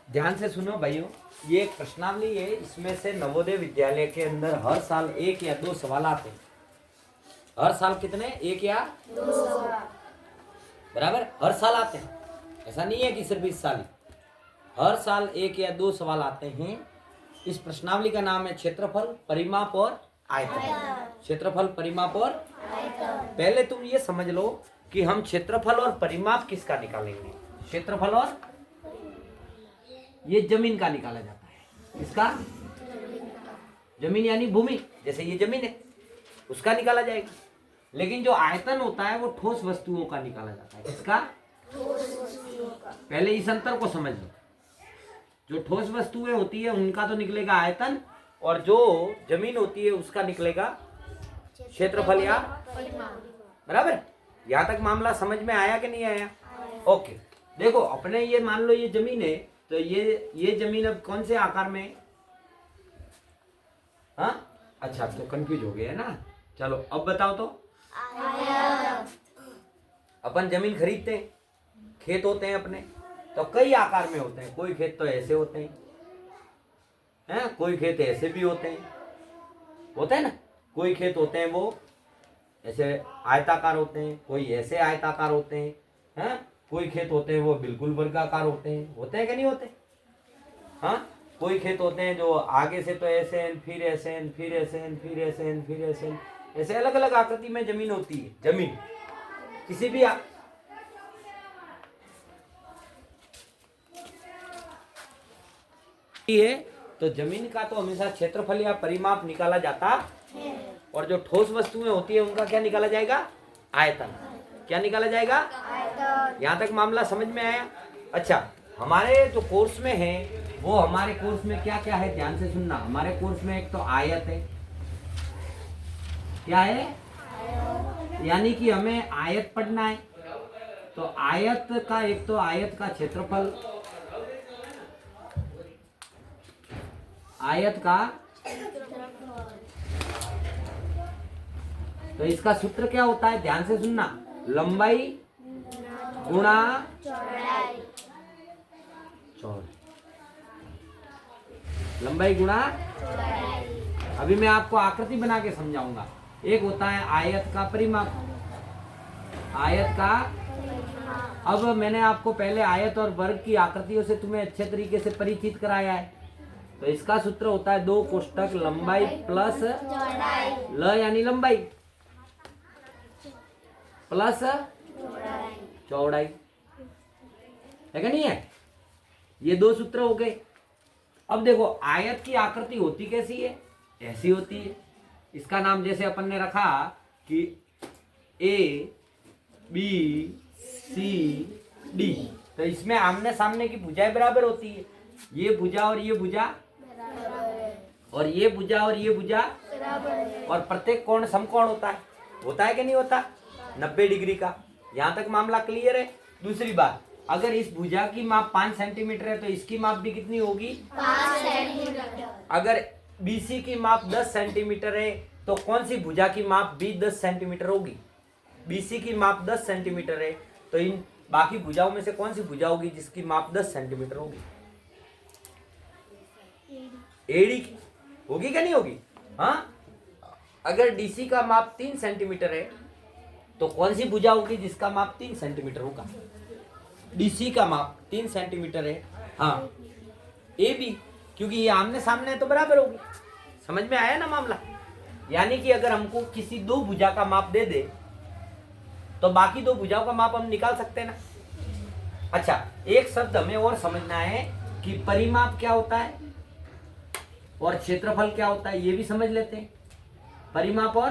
ध्यान से सुनो भाइयों, ये एक प्रश्नावली है। इसमें से नवोदय विद्यालय के अंदर हर साल 1 या 2 सवाल आते हैं। हर साल कितने? 1 या 2 सवाल, बराबर, हर साल आते हैं। ऐसा नहीं है कि सिर्फ इस साल, हर साल 1 या 2 सवाल आते हैं। इस प्रश्नावली का नाम है क्षेत्रफल, परिमाप और आयतन। क्षेत्रफल, परिमाप और आयतन। पहले तुम ये समझ लो कि हम क्षेत्रफल और परिमाप किसका निकालेंगे। क्षेत्रफल और ये जमीन का निकाला जाता है। इसका जमीन यानी भूमि, जैसे ये जमीन है उसका निकाला जाएगा। लेकिन जो आयतन होता है वो ठोस वस्तुओं का निकाला जाता है। किसका? ठोस वस्तुओं का। पहले इस अंतर को समझ लो। जो ठोस वस्तुएं होती है उनका तो निकलेगा आयतन, और जो जमीन होती है उसका निकलेगा क्षेत्रफल या बराबर। यहां तक मामला समझ में आया कि नहीं आया? ओके, देखो अपने ये मान लो ये जमीन है, तो ये जमीन अब कौन से आकार में है? हाँ, अच्छा, तो कंफ्यूज हो गए है ना। चलो अब बताओ तो। अपन जमीन खरीदते हैं, खेत होते हैं अपने, तो कई आकार में होते हैं। कोई खेत तो ऐसे होते हैं, कोई खेत ऐसे भी होते हैं ना। कोई खेत होते हैं वो ऐसे आयताकार होते हैं, कोई ऐसे आयताकार होते हैं, कोई खेत होते हैं वो बिल्कुल वर्गाकार होते हैं कि नहीं होते? हाँ, कोई खेत होते हैं जो आगे से तो ऐसे हैं, फिर ऐसे हैं, फिर ऐसे हैं, फिर ऐसे हैं, फिर ऐसे हैं, ऐसे अलग अलग आकृति में जमीन होती है। जमीन किसी भी है, तो जमीन का तो हमेशा क्षेत्रफल या परिमाप निकाला जाता है। और जो ठोस वस्तुएं होती है उनका क्या निकाला जाएगा? आयतन। क्या निकाला जाएगा? आयतन। यहाँ तक मामला समझ में आया? अच्छा, हमारे जो कोर्स में है वो हमारे कोर्स में क्या क्या है, ध्यान से सुनना। हमारे कोर्स में एक तो आयत है। क्या है? यानी कि हमें आयत पढ़ना है। तो आयत का एक तो आयत का क्षेत्रफल, आयत का, तो इसका सूत्र क्या होता है? ध्यान से सुनना। लंबाई गुणा चौड़ाई, लंबाई गुणा चौड़ाई। अभी मैं आपको आकृति बना के समझाऊंगा। एक होता है आयत का परिमाप, आयत का। अब मैंने आपको पहले आयत और वर्ग की आकृतियों से तुम्हें अच्छे तरीके से परिचित कराया है। तो इसका सूत्र होता है 2 कोष्ठक लंबाई प्लस ल यानी लंबाई प्लस चौड़ाई, है कि नहीं है? ये 2 सूत्र हो गए। अब देखो आयत की आकृति होती कैसी है? ऐसी होती है। इसका नाम जैसे अपन ने रखा कि ए बी सी डी, तो इसमें आमने सामने की भुजाएं बराबर होती है। ये भुजा और ये भुजा और ये भुजा और ये भुजा, और प्रत्येक कोण समकोण होता है कि नहीं होता? 90 डिग्री का। यहाँ तक मामला क्लियर है? दूसरी बात, अगर इस भुजा की माप 5 सेंटीमीटर है तो इसकी माप भी कितनी होगी? 5 सेंटीमीटर। अगर बीसी की माप 10 सेंटीमीटर है तो कौन सी भुजा की माप भी 10 सेंटीमीटर होगी? बीसी की माप 10 सेंटीमीटर है तो इन बाकी भुजाओं में से कौन सी भुजा होगी जिसकी माप 10 सेंटीमीटर होगी? एडी की होगी क्या नहीं होगी? हाँ, अगर डीसी का माप 3 सेंटीमीटर है तो कौन सी भुजा होगी जिसका माप 3 सेंटीमीटर होगा? डीसी का माप 3 सेंटीमीटर है, हाँ, ए बी, क्योंकि ये आमने सामने है तो बराबर होगी। समझ में आया ना मामला? यानी कि अगर हमको किसी 2 भुजा का माप दे दे तो बाकी 2 भुजाओं का माप हम निकाल सकते हैं ना। अच्छा, एक शब्द हमें और समझना है कि परिमाप क्या होता है और क्षेत्रफल क्या होता है, ये भी समझ लेते हैं। परिमाप और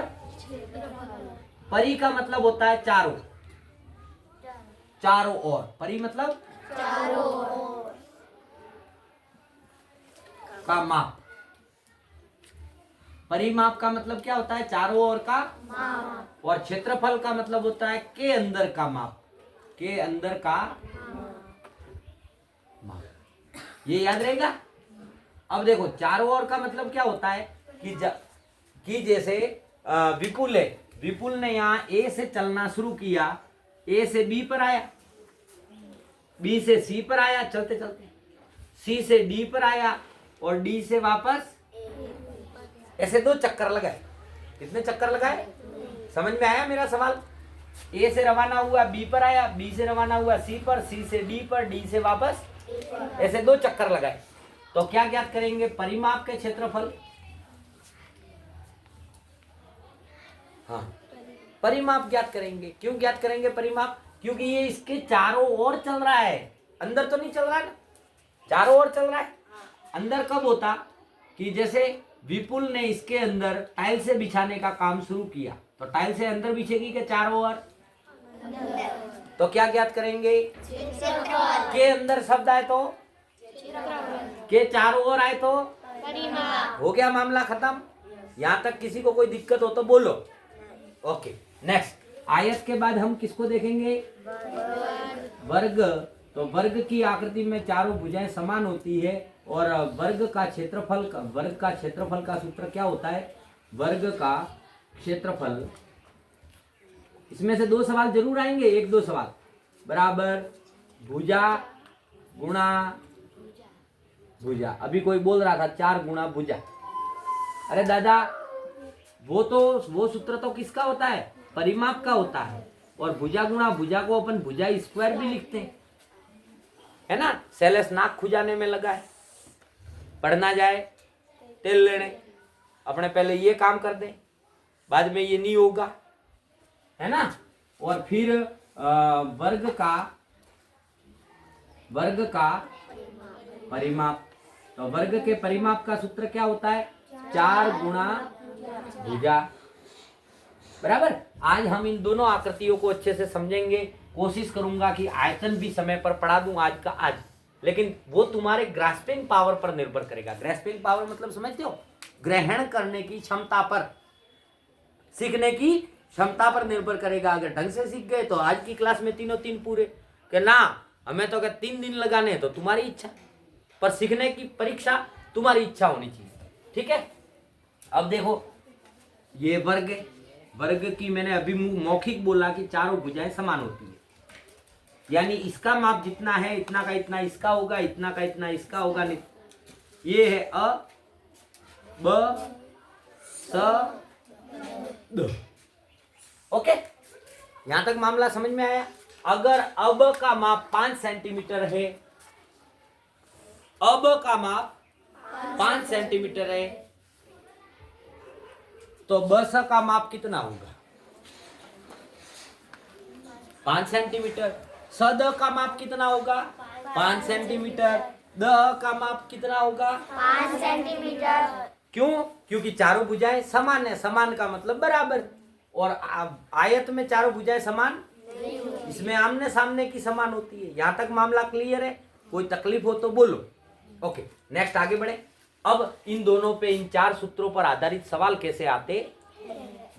परि का मतलब होता है चारों, चारों ओर। परि मतलब चारों ओर का माप। परिमाप का मतलब क्या होता है? चारों ओर का माप। और क्षेत्रफल का मतलब होता है के अंदर का माप, के अंदर का माप। ये याद रहेगा। अब देखो चारों ओर का मतलब क्या होता है कि जैसे विपुल है, विपुल ने यहाँ ए से चलना शुरू किया, ए से बी पर आया, बी से सी पर आया, चलते चलते सी से डी पर आया और डी से वापस, ऐसे 2 चक्कर लगाए। कितने चक्कर लगाए? समझ में आया मेरा सवाल? ए से रवाना हुआ बी पर आया, बी से रवाना हुआ सी पर, सी से डी पर, डी से वापस, ऐसे 2 चक्कर लगाए। तो क्या ज्ञात करेंगे? परिमाप के क्षेत्रफल। हाँ, परिमाप ज्ञात करेंगे। क्यों ज्ञात करेंगे परिमाप? क्योंकि ये इसके चारों ओर चल रहा है, अंदर तो नहीं चल रहा है ना, चारों ओर चल रहा है। अंदर कब होता कि जैसे विपुल ने इसके अंदर टाइल से बिछाने का काम शुरू किया, तो टाइल से अंदर बिछेगी के चारों ओर? तो क्या ज्ञात करेंगे? के अंदर शब्द आए तो, के चारों ओर आए तो, हो गया मामला खत्म। यहां तक किसी को कोई दिक्कत हो तो बोलो। Okay, next. आयत के बाद हम किसको देखेंगे? वर्ग। तो वर्ग की आकृति में चारों भुजाएं समान होती है और वर्ग का क्षेत्रफल का सूत्र क्या होता है? वर्ग का क्षेत्रफल। इसमें से 2 सवाल जरूर आएंगे, 1-2 सवाल। बराबर भुजा गुणा भुजा। अभी कोई बोल रहा था 4 गुणा भुजा। अरे दादा, वो सूत्र तो किसका होता है? परिमाप का होता है। और भुजा गुणा भुजा को अपन भुजा स्क्वायर भी लिखते हैं, है ना। सैलेस नाक खुजाने में लगा है, पढ़ना जाए तेल लेने। अपने पहले ये काम कर दें, बाद में ये नहीं होगा, है ना। और फिर वर्ग का परिमाप। तो वर्ग के परिमाप का सूत्र क्या होता है? 4 गुणा भुजा। बराबर। आज हम इन दोनों आकृतियों को अच्छे से समझेंगे। कोशिश करूंगा कि आयतन भी समय पर पढ़ा दूं आज का आज, लेकिन वो तुम्हारे ग्रास्पिंग पावर पर निर्भर करेगा। ग्रास्पिंग पावर मतलब समझते हो? ग्रहण करने की क्षमता पर, सीखने की क्षमता पर निर्भर करेगा। अगर ढंग से सीख गए तो आज की क्लास में 3 पूरे, कि ना हमें तो 3 दिन लगाने हैं तो तुम्हारी इच्छा, पर सीखने की परीक्षा तुम्हारी इच्छा होनी चाहिए। ठीक है। अब देखो, ये वर्ग की मैंने अभी मौखिक बोला कि चारों भुजाएं समान होती है, यानी इसका माप जितना है इतना का इतना इसका होगा, इतना का इतना इसका होगा। ये है अ ब स द। ओके, यहां तक मामला समझ में आया। अगर अब का माप 5 सेंटीमीटर है, अब का माप 5 सेंटीमीटर है, तो बस का माप कितना होगा? 5 सेंटीमीटर। सद का माप कितना होगा? 5 सेंटीमीटर। द का माप कितना होगा? 5 सेंटीमीटर। क्यों? क्योंकि चारों भुजाएं समान है। समान का मतलब बराबर। और आयत में चारों भुजाएं समान, इसमें आमने सामने की समान होती है। यहां तक मामला क्लियर है? कोई तकलीफ हो तो बोलो। ओके, नेक्स्ट आगे बढ़े। अब इन दोनों पे, इन 4 सूत्रों पर आधारित सवाल कैसे आते,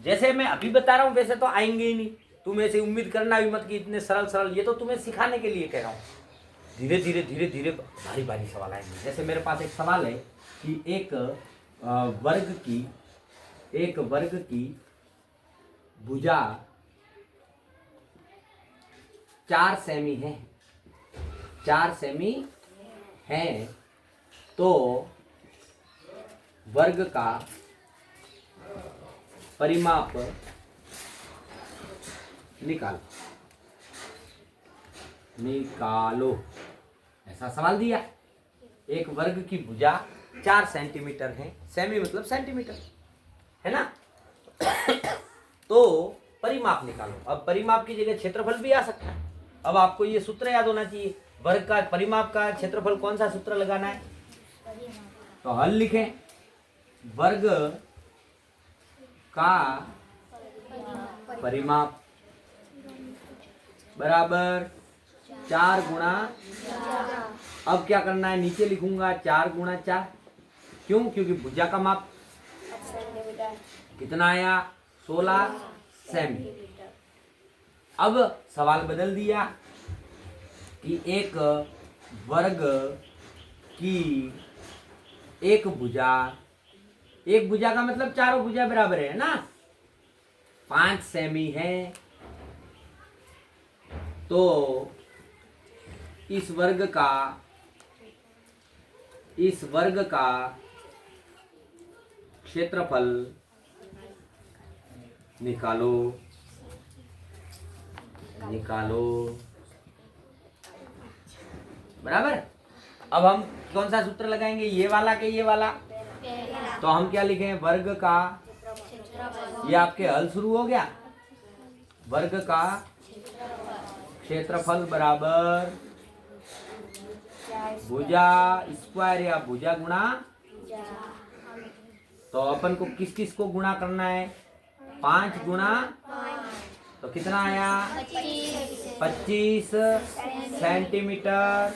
जैसे मैं अभी बता रहा हूं वैसे तो आएंगे ही नहीं। तुम ऐसे उम्मीद करना भी मत कि इतने सरल सरल, ये तो तुम्हें सिखाने के लिए कह रहा हूं। धीरे धीरे धीरे धीरे भारी भारी सवाल आएंगे। जैसे मेरे पास एक सवाल है कि एक वर्ग की भुजा 4 सेमी है, 4 सेमी है, तो वर्ग का परिमाप निकालो। ऐसा सवाल दिया। एक वर्ग की भुजा 4 सेंटीमीटर है, सेमी मतलब सेंटीमीटर, है ना। तो परिमाप निकालो। अब परिमाप की जगह क्षेत्रफल भी आ सकता है। अब आपको ये सूत्र याद होना चाहिए। वर्ग का परिमाप का क्षेत्रफल कौन सा सूत्र लगाना है? तो हल लिखें। वर्ग का परिमाप बराबर 4 गुणा, अब क्या करना है? नीचे लिखूंगा 4 गुणा 4। क्यों? क्योंकि भुजा का माप कितना आया? 16 सेमी। अब सवाल बदल दिया कि एक वर्ग की एक भुजा का मतलब चारों भुजा बराबर है ना, 5 सेमी है, तो इस वर्ग का इस वर्ग का क्षेत्रफल निकालो। बराबर। अब हम कौन सा सूत्र लगाएंगे, ये वाला के ये वाला? तो हम क्या लिखें, वर्ग का, ये आपके हल शुरू हो गया, वर्ग का क्षेत्रफल बराबर भुजा स्क्वायर या भुजा गुणा। तो अपन को किस किस को गुणा करना है, 5 गुणा, तो कितना आया, 25 सेंटीमीटर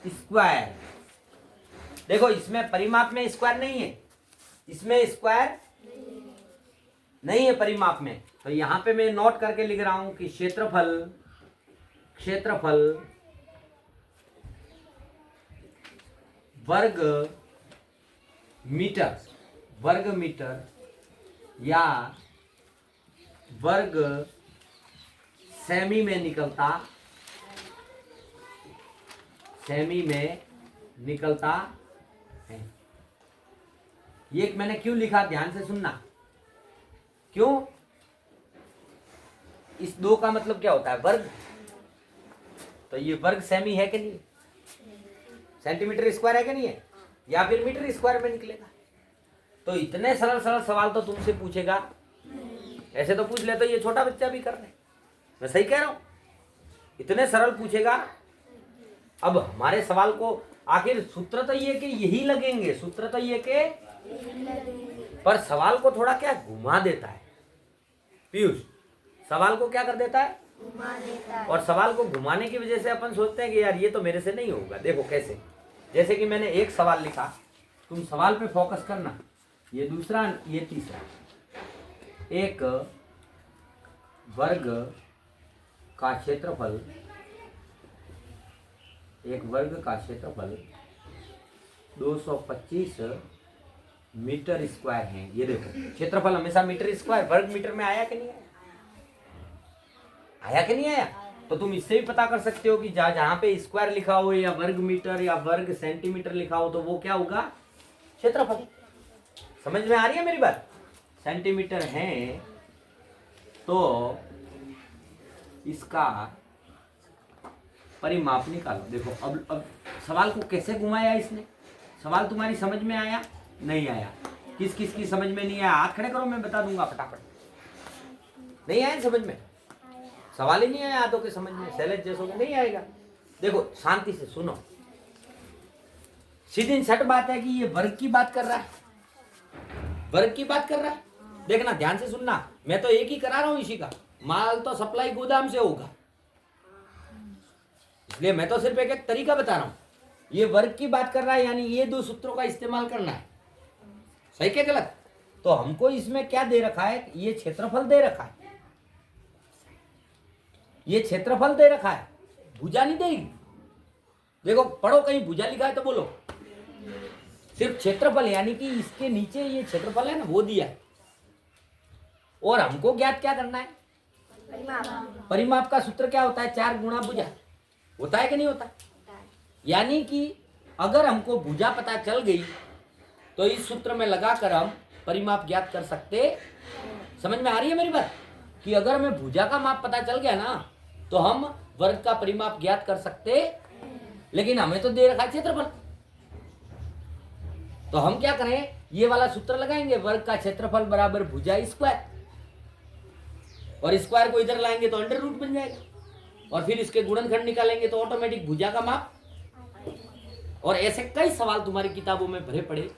स्क्वायर। देखो इसमें परिमाप में स्क्वायर नहीं है, इसमें स्क्वायर नहीं है परिमाप में, तो यहां पे मैं नोट करके लिख रहा हूं कि क्षेत्रफल वर्ग मीटर या वर्ग सेमी में निकलता है। ये मैंने क्यों लिखा, ध्यान से सुनना। क्यों, इस 2 का मतलब क्या होता है, वर्ग। तो ये वर्ग सेमी है कि नहीं, सेंटीमीटर स्क्वायर है कि नहीं है, या फिर मीटर स्क्वायर में निकलेगा। तो इतने सरल सवाल तो तुमसे पूछेगा, ऐसे तो पूछ ले तो ये छोटा बच्चा भी कर ले, मैं सही कह रहा हूं, इतने सरल पूछेगा। अब हमारे सवाल को आखिर सूत्र तो ये कि यही लगेंगे, सूत्र तो ये के, पर सवाल को थोड़ा क्या घुमा देता है पीयूष, सवाल को क्या कर देता है, घुमा देता है। और सवाल को घुमाने की वजह से अपन सोचते हैं कि यार ये तो मेरे से नहीं होगा। देखो कैसे, जैसे कि मैंने एक सवाल लिखा, तुम सवाल पे फोकस करना, ये दूसरा, ये तीसरा। एक वर्ग का क्षेत्रफल 225 मीटर स्क्वायर है। ये देखो क्षेत्रफल हमेशा मीटर स्क्वायर, वर्ग मीटर में आया कि नहीं आया कि नहीं आया। तो तुम इससे भी पता कर सकते हो कि जहां पे स्क्वायर लिखा हो या वर्ग मीटर या वर्ग सेंटीमीटर लिखा हो तो वो क्या होगा, क्षेत्रफल। समझ में आ रही है मेरी बात। सेंटीमीटर है तो इसका परिमाप निकालो। देखो अब सवाल को कैसे घुमाया इसने, सवाल तुम्हारी समझ में आया नहीं आया, किस किस की समझ में नहीं आया, हाथ खड़े करो, मैं बता दूंगा फटाफट। नहीं आया समझ में, सवाल ही नहीं आया हाथों के समझ में, शैलेश जैसों को नहीं आएगा। देखो शांति से सुनो, सीधी सट बात है कि ये वर्ग की बात कर रहा है, वर्ग की बात कर रहा है। देखना ध्यान से सुनना, मैं तो एक ही करा रहा हूं इसी का, माल तो सप्लाई गोदाम से होगा, इसलिए मैं तो सिर्फ एक एक तरीका बता रहा हूं। ये वर्ग की बात कर रहा है, यानी ये 2 सूत्रों का इस्तेमाल करना है। सही क्या गलत? तो हमको इसमें क्या दे रखा है, ये क्षेत्रफल दे रखा है, ये क्षेत्रफल दे रखा है, भुजा नहीं देगी। देखो पढ़ो, कहीं भुजा लिखा है तो बोलो, सिर्फ क्षेत्रफल, यानी कि इसके नीचे ये क्षेत्रफल है ना, वो दिया है। और हमको ज्ञात क्या करना है, परिमाप का सूत्र क्या होता है, 4 गुणा भुजा, होता है कि नहीं होता। यानी कि अगर हमको भुजा पता चल गई तो इस सूत्र में लगाकर हम परिमाप ज्ञात कर सकते। समझ में आ रही है मेरी बात, कि अगर हमें भुजा का माप पता चल गया ना तो हम वर्ग का परिमाप ज्ञात कर सकते। लेकिन हमें तो दे रखा है क्षेत्रफल, तो हम क्या करें, ये वाला सूत्र लगाएंगे, वर्ग का क्षेत्रफल बराबर भुजा स्क्वायर, और स्क्वायर को इधर लाएंगे तो अंडर रूट बन जाएगा, और फिर इसके गुणनखंड निकालेंगे तो ऑटोमेटिक भुजा का माप। और ऐसे कई सवाल तुम्हारी किताबों में भरे पड़े,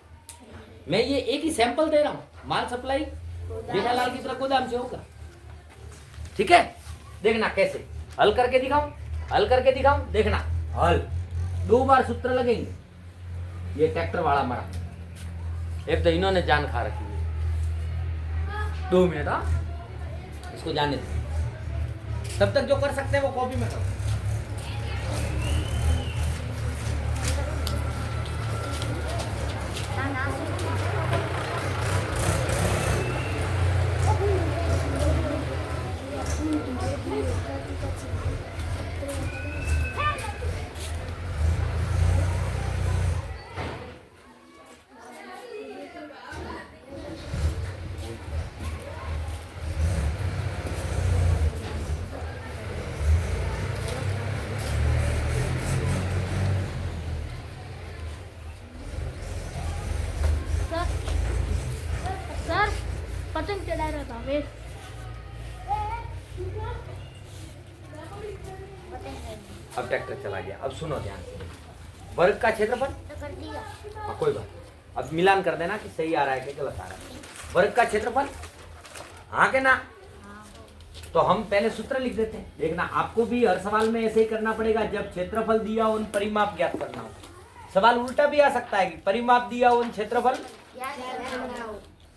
मैं ये एक ही सैंपल दे रहा हूं, माल सप्लाई जेठालाल की तरह गोदाम से होगा। ठीक है, देखना कैसे हल करके दिखाऊं, हल करके दिखाऊं, देखना हल। 2 बार सूत्र लगेंगे, ये ट्रैक्टर वाला मरा, एक तो इन्होंने जान खा रखी है। 2 मिनट, हाँ इसको जाने दो, तब तक जो कर सकते हैं वो कॉपी में करो। मिस अब ट्रैक्टर चला गया। अब सुनो ध्यान से, वर्ग का क्षेत्रफल, तो कर दिया। हाँ कोई बात नहीं। अब मिलान कर देना कि सही आ रहा है कि गलत आ रहा है। वर्ग का क्षेत्रफल, हाँ के ना? तो हम पहले सूत्र लिख देते हैं। देखना आपको भी हर सवाल में ऐसे ही करना पड़ेगा। जब क्षेत्रफल दिया हो परिमाप ज्ञात करना हो। सवाल उल्टा भी आ सकता है कि परिमाप दिया हो क्षेत्रफल,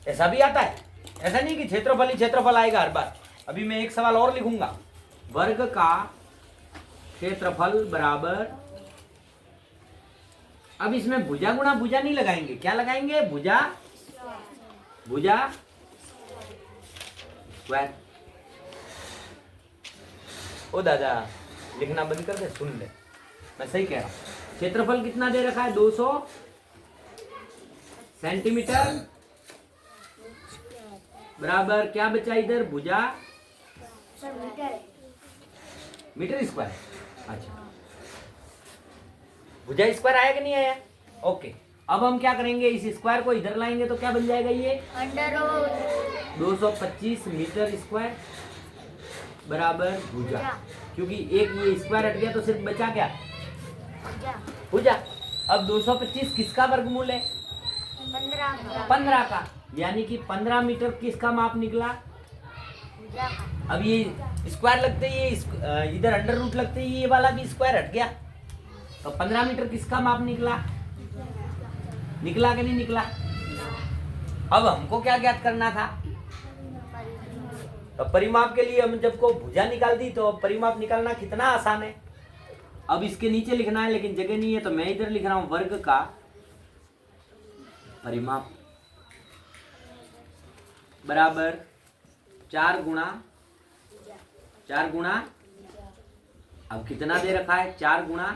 ऐसा भी आता है। ऐसा नहीं कि क्षेत्रफल ही क्षेत्रफल आएगा हर बार। अभी मैं एक सवाल और लिखूंगा, वर्ग का क्षेत्रफल बराबर, अब इसमें भुजा गुणा भुजा नहीं लगाएंगे, क्या लगाएंगे? भुजा भुजा स्क्वायर। ओ दादा लिखना बंद कर दे, सुन ले, मैं सही कह रहा हूं। क्षेत्रफल कितना दे रखा है? 200 सेंटीमीटर बराबर क्या बचा इधर? भुजा मीटर स्क्वायर। अच्छा, भुजा स्क्वायर आया कि नहीं आया? ओके, अब हम क्या करेंगे, इस स्क्वायर को इधर लाएंगे तो क्या बन जाएगा? ये अंडर 225 मीटर स्क्वायर बराबर भुजा। क्योंकि एक ये स्क्वायर हट गया तो सिर्फ बचा क्या? भुजा। अब 225 किसका वर्गमूल है? 15 का, यानी कि 15 मीटर किसका माप निकला? अब ये स्क्वायर लगते ही इधर अंडर रूट लगते ही ये वाला भी स्क्वायर हट गया, तो 15 मीटर किसका माप निकला? निकला कि नहीं निकला? अब हमको क्या ज्ञात करना था? तो परिमाप के लिए हम जब को भुजा निकाल दी तो परिमाप निकालना कितना आसान है। अब इसके नीचे लिखना है लेकिन जगह नहीं है तो मैं इधर लिख रहा हूं, वर्ग का परिमाप बराबर 4 गुणा, अब कितना दे रखा है? 4 गुणा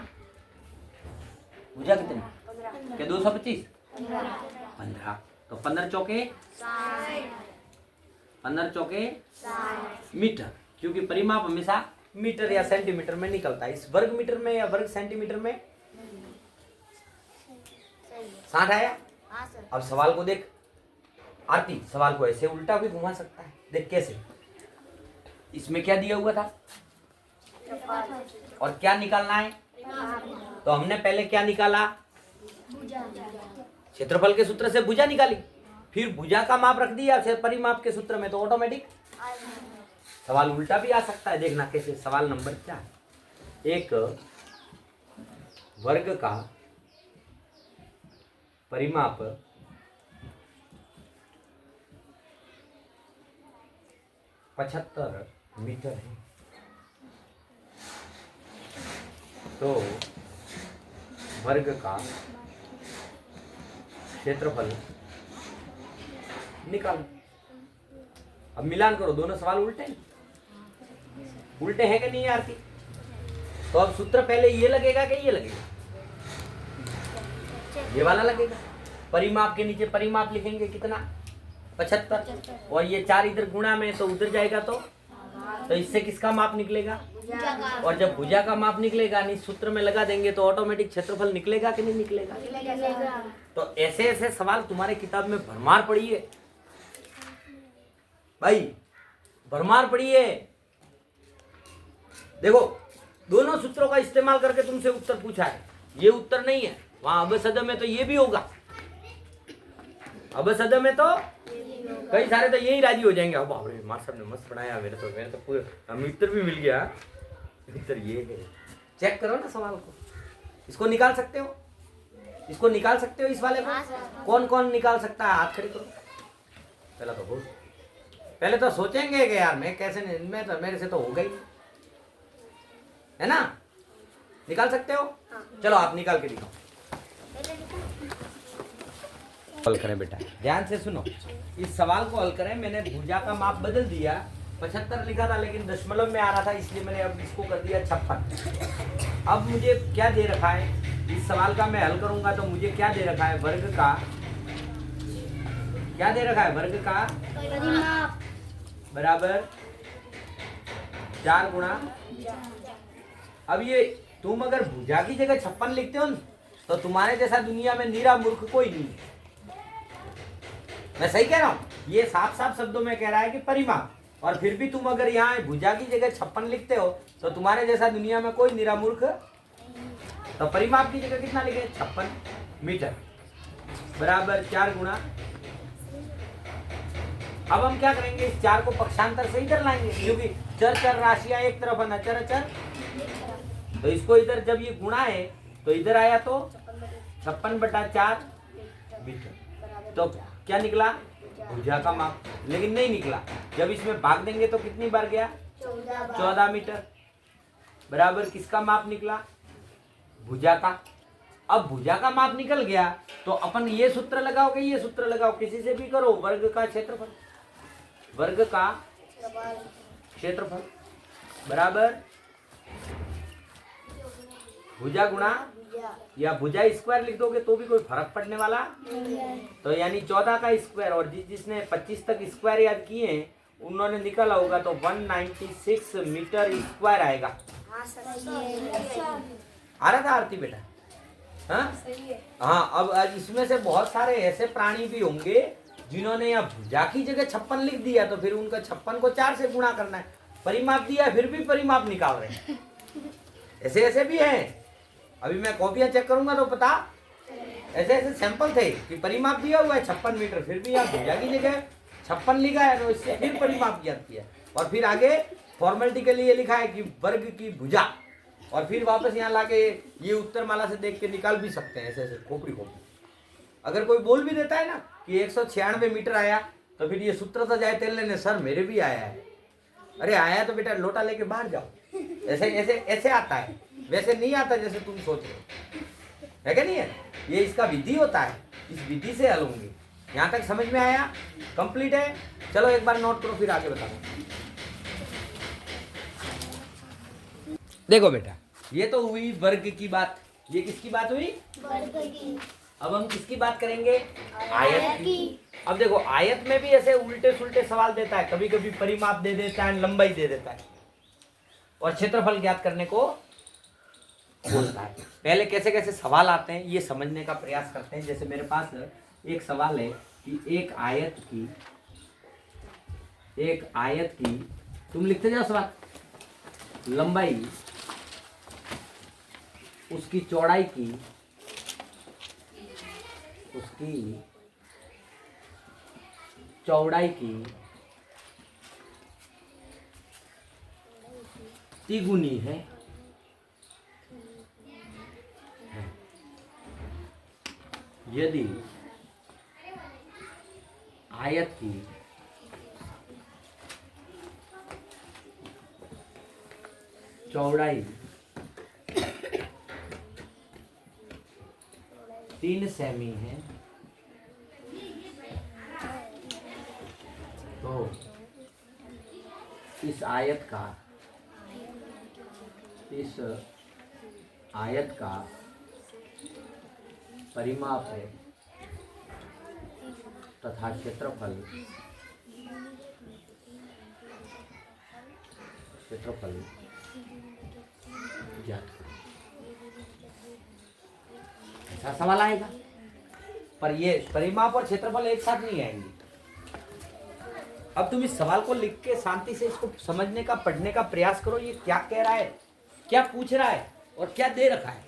भुजा कितनी? क्या 225? 15। तो 15 चौके मीटर, क्योंकि परिमाप हमेशा मीटर या सेंटीमीटर में निकलता है। इस वर्ग मीटर में या वर्ग सेंटीमीटर में 60 आया। अब सवाल को देख आरती, सवाल को ऐसे उल्टा भी घुमा सकता है। देख कैसे, इसमें क्या दिया हुआ था और क्या निकालना है? तो हमने पहले क्या निकाला? क्षेत्रफल के सूत्र से भुजा निकाली, फिर भुजा का माप रख दिया परिमाप के सूत्र में, तो ऑटोमेटिक सवाल उल्टा भी आ सकता है। देखना कैसे। सवाल नंबर 4, एक वर्ग का परिमाप 75 मीटर है, तो वर्ग का क्षेत्रफल निकालो। अब मिलान करो, दोनों सवाल उल्टे हैं कि नहीं आरती? तो अब सूत्र पहले ये लगेगा कि ये लगेगा? ये वाला लगेगा। परिमाप के नीचे परिमाप लिखेंगे कितना? 75, और ये 4 इधर गुणा में तो उधर जाएगा, तो इससे किसका माप निकलेगा? और जब भुजा का माप निकलेगा नहीं सूत्र में लगा देंगे तो ऑटोमेटिक क्षेत्रफल निकलेगा कि नहीं निकलेगा? तो ऐसे ऐसे सवाल तुम्हारे किताब में भरमार पड़ी है भाई, भरमार पड़ी है। देखो, दोनों सूत्रों का इस्तेमाल करके तुमसे उत्तर पूछा है। ये उत्तर नहीं है, वहां अबसद में तो ये भी होगा, अबसद में तो कई सारे तो यही राजी हो जाएंगे। बाप रे, मास्टर साहब ने मस्त बनाया, मेरे तो पूरे उत्तर भी मिल गया। उत्तर ये है, चेक करो ना सवाल को। इसको निकाल सकते हो? इसको निकाल सकते हो? इस वाले को कौन कौन निकाल सकता है? हाथ खड़े करो। पहले तो सोचेंगे कि यार मैं कैसे, मैं तो मेरे से तो हो गई है ना। निकाल सकते हो? चलो आप निकाल के दिखाओ। हल करें बेटा, ध्यान से सुनो। इस सवाल को हल करें। मैंने भुजा का माप बदल दिया, 75 लिखा था लेकिन दशमलव में आ रहा था, इसलिए मैंने अब इसको कर दिया 56। अब मुझे क्या दे रखा है इस सवाल का? मैं हल करूंगा तो मुझे क्या दे रखा है? वर्ग का, क्या दे रखा है? वर्ग का बराबर 4 गुणा। अब ये तुम अगर भुजा की जगह 56 लिखते हो तो तुम्हारे जैसा दुनिया में नीरा मूर्ख कोई नहीं। मैं सही कह रहा हूं? ये साफ साफ शब्दों में कह रहा है कि परिमाप। और फिर भी तुम अगर यहाँ भुजा की जगह 56 लिखते हो तो तुम्हारे जैसा दुनिया में कोई निरामूर्ख। तो परिमाप की जगह कितना लिखे? 56 मीटर बराबर 4 गुना। अब हम क्या करेंगे, इस 4 को पक्षांतर से इधर लाएंगे, क्योंकि चर चर राशियां एक तरफ है ना, चर चर। तो इसको इधर जब ये गुणा है तो इधर आया तो 56/4 मीटर। तो क्या निकला? भुजा का माप। लेकिन नहीं निकला, जब इसमें भाग देंगे तो कितनी बार गया? 14 मीटर बराबर किसका माप निकला? भुजा का। अब भुजा का माप निकल गया तो अपन ये सूत्र लगाओ कि ये सूत्र लगाओ, किसी से भी करो, वर्ग का क्षेत्रफल, वर्ग का क्षेत्रफल बराबर भुजा गुणा, या भुजा स्क्वायर लिख दोगे तो भी कोई फर्क पड़ने वाला। तो यानी 14 का स्क्वायर, और जिसने 25 तक स्क्वायर याद किए हैं उन्होंने निकाला होगा तो 196 मीटर स्क्वायर आएगा। आ रहा था आरती बेटा? हाँ। अब इसमें से बहुत सारे ऐसे प्राणी भी होंगे जिन्होंने यहाँ भुजा की जगह 56 लिख दिया, तो फिर उनका 56 को 4 से गुणा करना है। परिमाप दिया फिर भी परिमाप निकाल रहे हैं, ऐसे ऐसे भी हैं। अभी मैं कॉपियां चेक करूंगा तो पता, ऐसे ऐसे सैंपल थे कि परिमाप दिया हुआ है 56 मीटर, फिर भी यहाँ भुजा की जगह 56 लिखा है, तो इससे फिर परिमाप याद किया और फिर आगे फॉर्मेलिटी के लिए लिखा है कि वर्ग की भुजा, और फिर वापस यहाँ लाके ये उत्तर माला से देख के निकाल भी सकते हैं, ऐसे ऐसे खोपड़ी खोपड़ी। अगर कोई बोल भी देता है ना कि 196 मीटर आया, तो फिर ये सूत्र तो जाए तेल लेने, सर मेरे भी आया है। अरे आया तो बेटा लोटा लेके बाहर जाओ, ऐसे ऐसे ऐसे आता है, वैसे नहीं आता जैसे तुम सोच रहे हो, है क्या नहीं है? ये इसका विधि होता है, इस विधि से हल होंगे। यहाँ तक समझ में आया? कंप्लीट है? चलो एक बार नोट करो फिर आगे बताओ। देखो बेटा, ये तो हुई वर्ग की बात। ये किसकी बात हुई? वर्ग की। अब हम किसकी बात करेंगे? आयत की। अब देखो आयत में भी ऐसे उल्टे सुल्टे सवाल देता है, कभी कभी परिमाप दे देता है, लंबाई दे देता है, और क्षेत्रफल ज्ञात करने को बोलता है। पहले कैसे कैसे सवाल आते हैं ये समझने का प्रयास करते हैं। जैसे मेरे पास एक सवाल है कि एक आयत की तुम लिखते जाओ सवाल, लंबाई उसकी चौड़ाई की, उसकी चौड़ाई की तिगुनी है, यदि आयत की चौड़ाई 3 सेमी है तो इस आयत का परिमाप है तथा क्षेत्रफल ज्ञात करो। ऐसा सवाल आएगा, पर ये परिमाप और क्षेत्रफल एक साथ नहीं आएंगे। अब तुम इस सवाल को लिख के शांति से इसको समझने का, पढ़ने का प्रयास करो। ये क्या कह रहा है, क्या पूछ रहा है और क्या दे रखा है।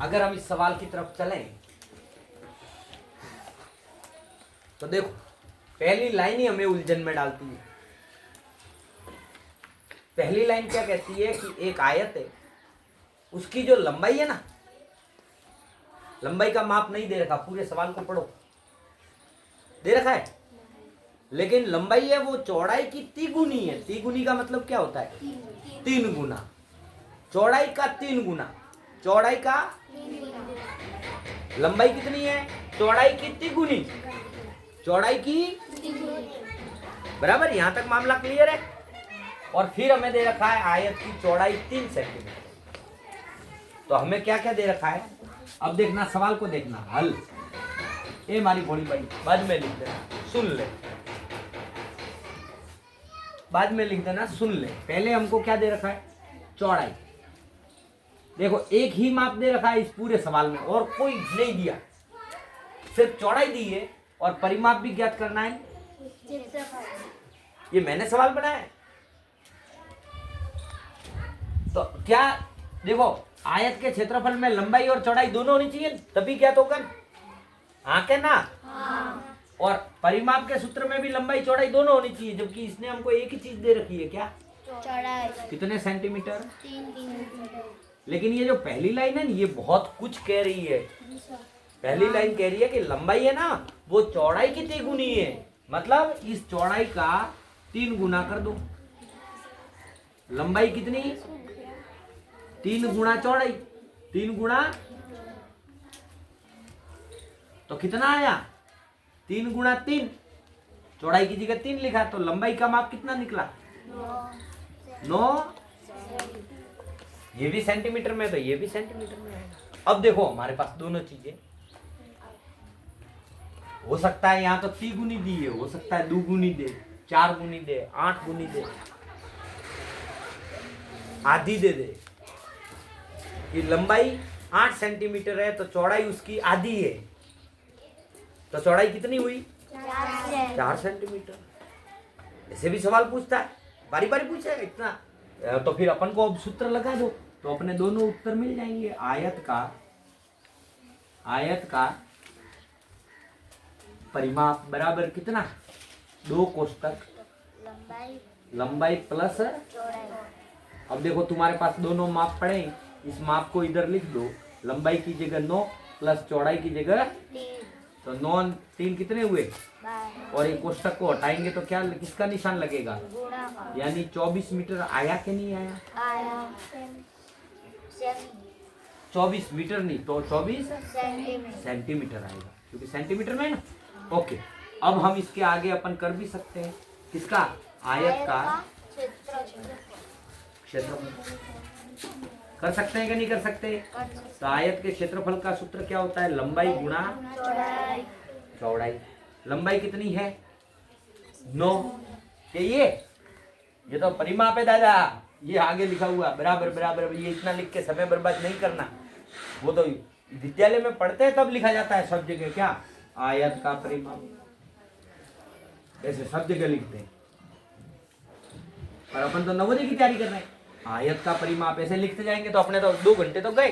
अगर हम इस सवाल की तरफ चलें तो देखो पहली लाइन ही हमें उलझन में डालती है। पहली लाइन क्या कहती है कि एक आयत है, उसकी जो लंबाई है ना, लंबाई का माप नहीं दे रखा, पूरे सवाल को पढ़ो, दे रखा है, लेकिन लंबाई है वो चौड़ाई की तिगुनी है। तिगुनी का मतलब क्या होता है? 3 गुना। चौड़ाई का 3 गुना। चौड़ाई का लंबाई कितनी है? चौड़ाई की तिगुनी। चौड़ाई की बराबर। यहां तक मामला क्लियर है? और फिर हमें दे रखा है आयत की चौड़ाई 3 सेंटीमीटर। तो हमें क्या क्या दे रखा है? अब देखना, सवाल को देखना, हल ए मारी भोली भाई बाद में लिख देना, सुन ले, बाद में लिख देना, सुन ले। पहले हमको क्या दे रखा है? चौड़ाई। देखो एक ही माप दे रखा है इस पूरे सवाल में और कोई नहीं दिया, सिर्फ चौड़ाई दी है और परिमाप भी ज्ञात करना है। ये मैंने सवाल बनाया है। तो क्या देखो आयत के क्षेत्रफल में लंबाई और चौड़ाई दोनों होनी चाहिए तभी ज्ञात होगा। हाँ क्या ना? हाँ। और परिमाप के सूत्र में भी लंबाई चौड़ाई दोनों होनी चाहिए, जबकि इसने हमको एक ही चीज दे रखी है, क्या? चौड़ाई। कितने सेंटीमीटर? 3 सेंटीमीटर। लेकिन ये जो पहली लाइन है ना ये बहुत कुछ कह रही है। पहली लाइन कह रही है कि लंबाई है ना वो चौड़ाई की 3 गुनी है, मतलब इस चौड़ाई का 3 गुना कर दो। लंबाई कितनी? 3 गुना चौड़ाई, 3 गुना तो कितना आया? 3 गुना 3, चौड़ाई की जगह 3 लिखा तो लंबाई का माप कितना निकला? 9। ये भी सेंटीमीटर में तो ये भी सेंटीमीटर में आएगा। अब देखो हमारे पास दोनों चीजें हो सकता है, यहाँ तो 3 गुनी दी है, हो सकता है 2 गुनी दे, 4 गुनी दे, 8 गुनी दे, आधी दे दे। कि लंबाई 8 सेंटीमीटर है तो चौड़ाई उसकी आधी है, तो चौड़ाई कितनी हुई? 4 सेंटीमीटर। ऐसे भी सवाल पूछता है, बारी बारी पूछेगा इतना, तो फिर अपन को अब सूत्र लगा दो तो अपने दोनों उत्तर मिल जाएंगे। आयत का परिमाप बराबर कितना? 2 कोष्टक लंबाई प्लस चौड़ाई। अब देखो तुम्हारे पास दोनों माप पड़े, इस माप को इधर लिख दो। लंबाई की जगह 9 प्लस चौड़ाई की जगह 3। तो 9 3 कितने हुए? 12। और ये कोष्टक को हटाएंगे तो क्या किसका निशान लगेगा? गुणा का। यानी 24 मीटर आया कि नहीं आया? आया। 24 मीटर नहीं तो 24 सेंटीमीटर। सेंटीमीटर आएगा, क्योंकि सेंटीमीटर में है ना। ओके, अब हम इसके आगे अपन कर भी सकते हैं किसका? आयत का क्षेत्रफल कर सकते हैं कि नहीं कर सकते? तो आयत के क्षेत्रफल का सूत्र क्या होता है? लंबाई गुणा चौड़ाई। लंबाई कितनी है? 9। ये तो परिमाप है दादा, ये आगे लिखा हुआ बराबर बराबर। ये इतना लिख के समय बर्बाद नहीं करना, वो तो विद्यालय में पढ़ते हैं तब लिखा जाता है सब जगह। क्या? आयत का परिमाप, ऐसे सब जगह लिखते हैं। और अपन तो नवोदय की तैयारी कर रहे हैं, आयत का परिमाप ऐसे लिखते जाएंगे तो अपने तो 2 घंटे तो गए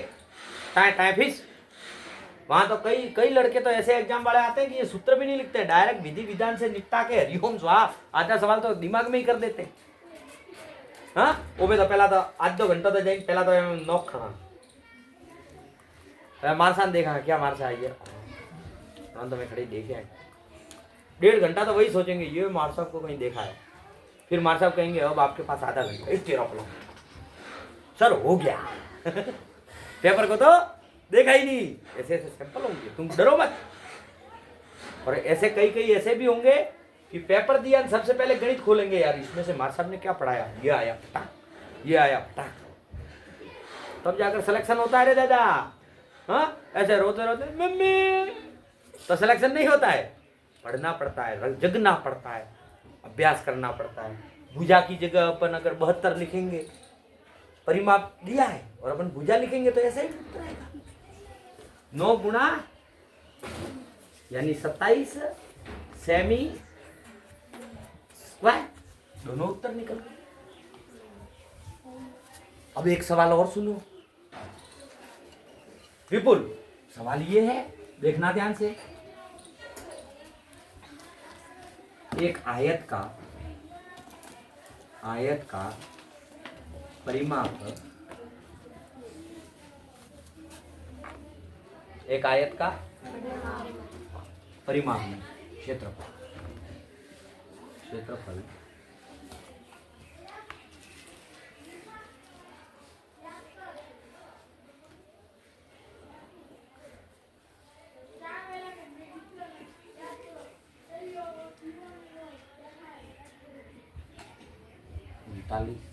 टाइम फिस। वहां तो कई लड़के तो ऐसे एग्जाम वाले आते हैं कि ये सूत्र भी नहीं लिखते, डायरेक्ट विधि विधान से निपटा के हरिओम स्वाहा आधा सवाल तो दिमाग में ही कर देते। हाँ वो भी तो पहला तो आज 2 घंटा तो जाएंगे, पहला तो नौक खड़ा मारसान देखा क्या मारसा आई है तो मैं खड़ी देखे 1.5 घंटा तो वही सोचेंगे ये मार साहब को कहीं देखा है। फिर मार साहब कहेंगे अब आपके पास आधा घंटा, एक तेरा पड़ा सर हो गया पेपर को तो देखा ही नहीं। ऐसे ऐसे सैंपल होंगे, तुम डरो मत। और ऐसे कई ऐसे भी होंगे कि पेपर दिया सबसे पहले गणित खोलेंगे, यार इसमें से मार साहब ने क्या पढ़ाया, ये आया फटाक, ये आया फटाक, तब जाकर सिलेक्शन होता है रे दादा। हाँ ऐसे रोते रोते मम्मी, तो सिलेक्शन नहीं होता है। पढ़ना पड़ता है, जगना पड़ता है, अभ्यास करना पड़ता है। भुजा की जगह अपन अगर 72 लिखेंगे, परिमाप दिया है और अपन भुजा लिखेंगे तो ऐसे ही उत्तर आएगा। 9 गुणा यानी 27 सेमी स्क्वायर, दोनों उत्तर निकल गए। अब एक सवाल और सुनो विपुल, सवाल ये है, देखना ध्यान से। एक आयत का परिमाप, एक आयत का परिमाप में क्षेत्रफल 39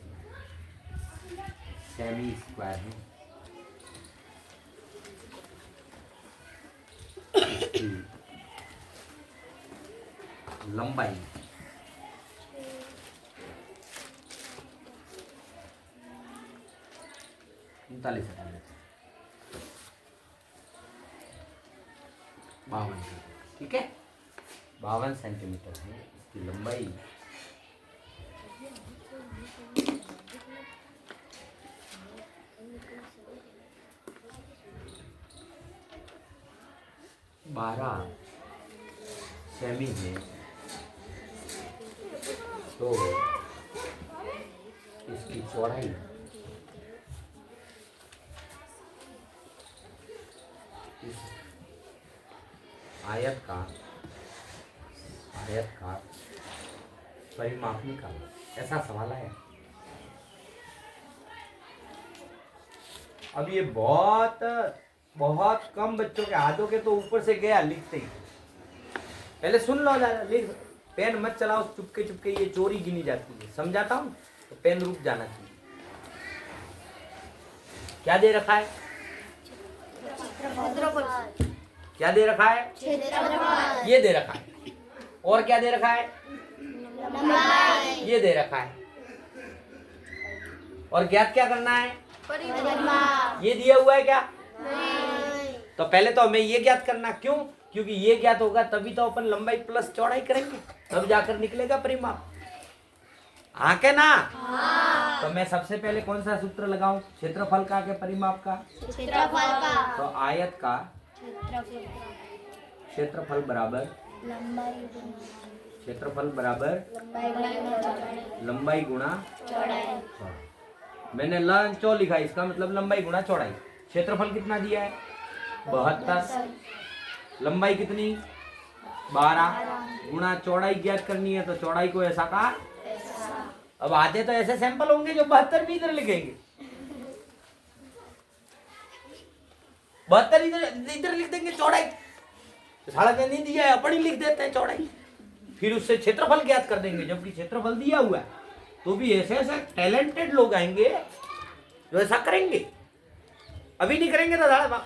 सेमी स्क्वायर है। लंबाई 39 हटा देते हैं, 52, ठीक है। 52 सेंटीमीटर है इसकी लंबाई। बारह सेमी है तो इसकी चौड़ाई इस आयत का परिमाप निकालो, ऐसा सवाल है। अब ये बहुत कम बच्चों के हाथों के तो ऊपर से गया लिखते ही। पहले सुन लो जरा, लिख, पेन मत चलाओ चुपके चुपके, ये चोरी गिनी जाती है। समझाता हूँ तो पेन रुक जाना चाहिए। क्या दे रखा है? क्या दे रखा है? ये दे रखा है। और क्या दे रखा है? ये दे रखा है। और ज्ञात क्या करना है? ये दिया हुआ है क्या? तो पहले तो हमें ये ज्ञात करना, क्यों? क्योंकि ये ज्ञात होगा तभी तो अपन लंबाई प्लस चौड़ाई करेंगे, तब जाकर निकलेगा परिमाप। हाँ के ना? तो मैं सबसे पहले कौन सा सूत्र लगाऊं? क्षेत्रफल का के परिमाप का? क्षेत्रफल का। तो आयत का क्षेत्रफल बराबर लंबाई गुणा चौड़ाई। मैंने लन चौ लिखा, इसका मतलब लंबाई गुणा चौड़ाई। क्षेत्रफल कितना दिया है? 72। लंबाई कितनी? 12 गुणा चौड़ाई ज्ञात करनी है, तो चौड़ाई को ऐसा का। अब आते तो ऐसे सैंपल होंगे जो 72 भी इधर लिखेंगे, 72 इधर लिख देंगे चौड़ाई। साढ़े में नहीं दिया है, अपन ही लिख देते हैं चौड़ाई, फिर उससे क्षेत्रफल ज्ञात कर देंगे, जबकि क्षेत्रफल दिया हुआ है। तो भी ऐसे ऐसे टैलेंटेड लोग आएंगे जो ऐसा करेंगे। अभी नहीं करेंगे तो दादा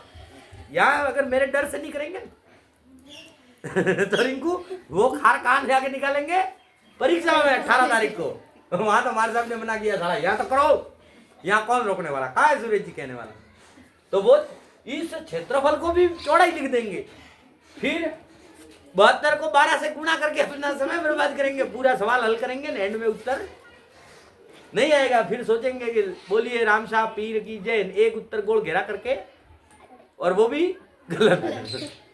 या अगर मेरे डर से नहीं करेंगे तो रिंकू वो खार कान जाके निकालेंगे परीक्षा में 18 तारीख को। वहां तो हमारे साहब ने मना किया, साला यहाँ तो करो, यहाँ कौन रोकने वाला? कहा है सूरज जी कहने वाला? तो वो इस क्षेत्रफल को भी चौड़ाई लिख देंगे, फिर 72 को 12 से गुणा करके अपना समय बर्बाद करेंगे, पूरा सवाल हल करेंगे, एंड में उत्तर नहीं आएगा। फिर सोचेंगे कि बोलिए राम साहब पीर की जय, एक उत्तर गोल घेरा करके, और वो भी गलत है।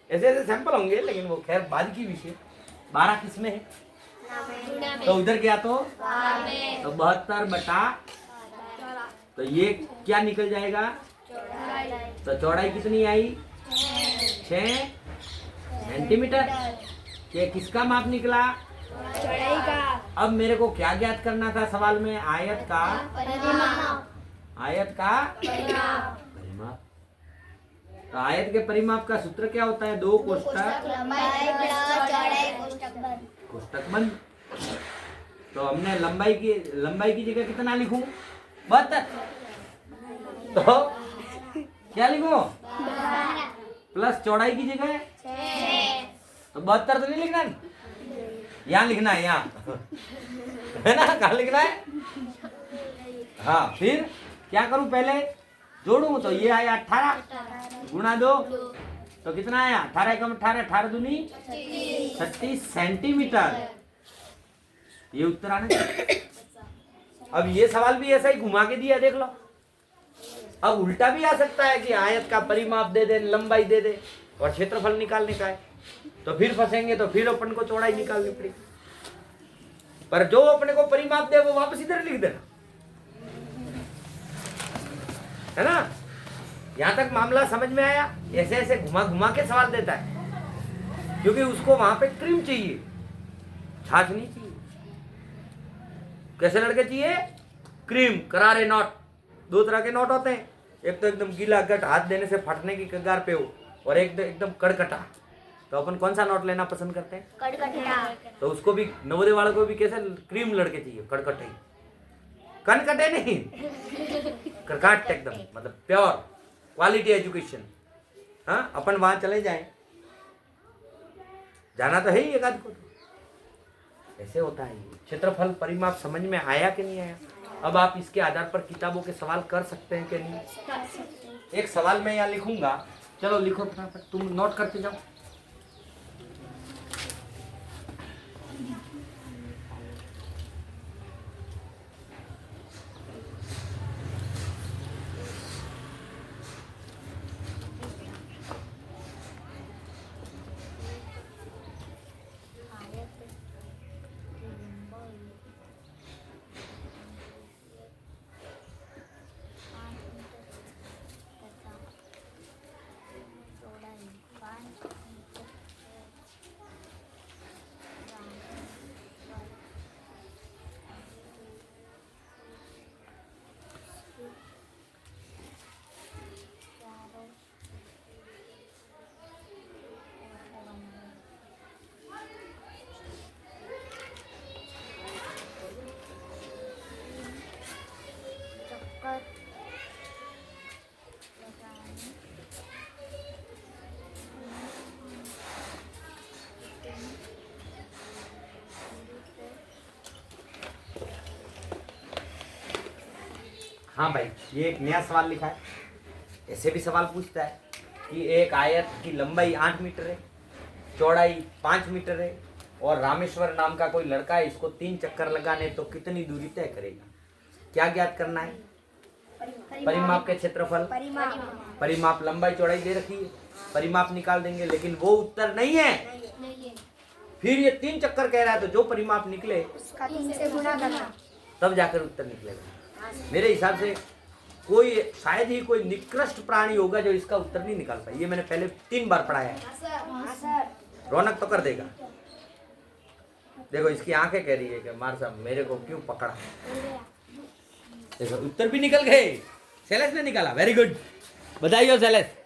ऐसे ऐसे सैंपल होंगे, लेकिन वो खैर बाद की विषय। 12 किस में है? तो उधर क्या तो 72 बटा, तो ये क्या निकल जाएगा? तो चौड़ाई कितनी आई? 6 सेंटीमीटर। ये किसका माप निकला? चौड़ाई का। अब मेरे को क्या ज्ञात करना था सवाल में? आयत का परिमाप। तो आयत के परिमाप का सूत्र क्या होता है? 2 कोष्टक कोष्टक बंद। तो हमने लंबाई की जगह कितना लिखूं? 72। तो क्या लिखूं? प्लस चौड़ाई की जगह तो 72 तो नहीं लिखना, यहाँ लिखना है, यहाँ है ना, कहाँ लिखना है? हाँ, फिर क्या करूं? पहले जोड़ू तो ये आया 18 गुणा 2, तो कितना आया? 18 कम 18, 18 दूनी 36 सेंटीमीटर। ये उत्तर आना चाहिए। अब ये सवाल भी ऐसा ही घुमा के दिया, देख लो। अब उल्टा भी आ सकता है कि आयत का परिमाप दे दे, लंबाई दे दे, और क्षेत्रफल निकालने का है, तो फिर फंसेंगे, तो फिर अपन को चौड़ाई निकालनी पड़ेगी। पर जो अपने को परिमाप दे वो वापस इधर लिख देना, है ना? यहां तक मामला समझ में आया? ऐसे ऐसे घुमा घुमा के सवाल देता है, क्योंकि उसको वहां पे क्रीम चाहिए, छाछ नहीं चाहिए। कैसे लड़के चाहिए? क्रीम, करारे नोट। 2 तरह के नोट होते हैं, एक तो एकदम गीला गट, हाथ देने से फटने की कगार पे हो, और एक तो एकदम कड़कटा। तो अपन कौन सा नोट लेना पसंद करते हैं? कड़कटा। तो उसको भी नवोदय वालों को भी कैसे क्रीम लड़के चाहिए, कड़कटे, कनकटे नहीं, करकाट एकदम, मतलब प्योर क्वालिटी एजुकेशन। हाँ, अपन वहां चले जाएं, जाना तो है ही एक आध को। ऐसे होता है। क्षेत्रफल परिमाप समझ में आया कि नहीं आया? अब आप इसके आधार पर किताबों के सवाल कर सकते हैं कि नहीं? एक सवाल मैं यहाँ लिखूंगा, चलो लिखो फटाफट, तुम नोट करते जाओ। हाँ भाई, ये एक नया सवाल लिखा है। ऐसे भी सवाल पूछता है कि एक आयत की लंबाई 8 मीटर है, चौड़ाई 5 मीटर है और रामेश्वर नाम का कोई लड़का है, इसको 3 चक्कर लगाने तो कितनी दूरी तय करेगा? क्या ज्ञात करना है? परिमाप के क्षेत्रफल, परिमाप लंबाई चौड़ाई दे रखी है, परिमाप निकाल देंगे, लेकिन वो उत्तर नहीं है। फिर ये 3 चक्कर कह रहा है, तो जो परिमाप निकले उसका 3 से गुणा करना, तब जाकर उत्तर निकलेगा। मेरे हिसाब से कोई शायद ही कोई निकृष्ट प्राणी होगा जो इसका उत्तर नहीं निकाल पाए। ये मैंने पहले 3 बार पढ़ा है। रौनक तो कर देगा। देखो इसकी आंखें कह रही है कि मार साहब मेरे को क्यों पकड़ा। देखो उत्तर भी निकल गए, शैलेश ने निकाला, वेरी गुड, बधाई हो शैलेश।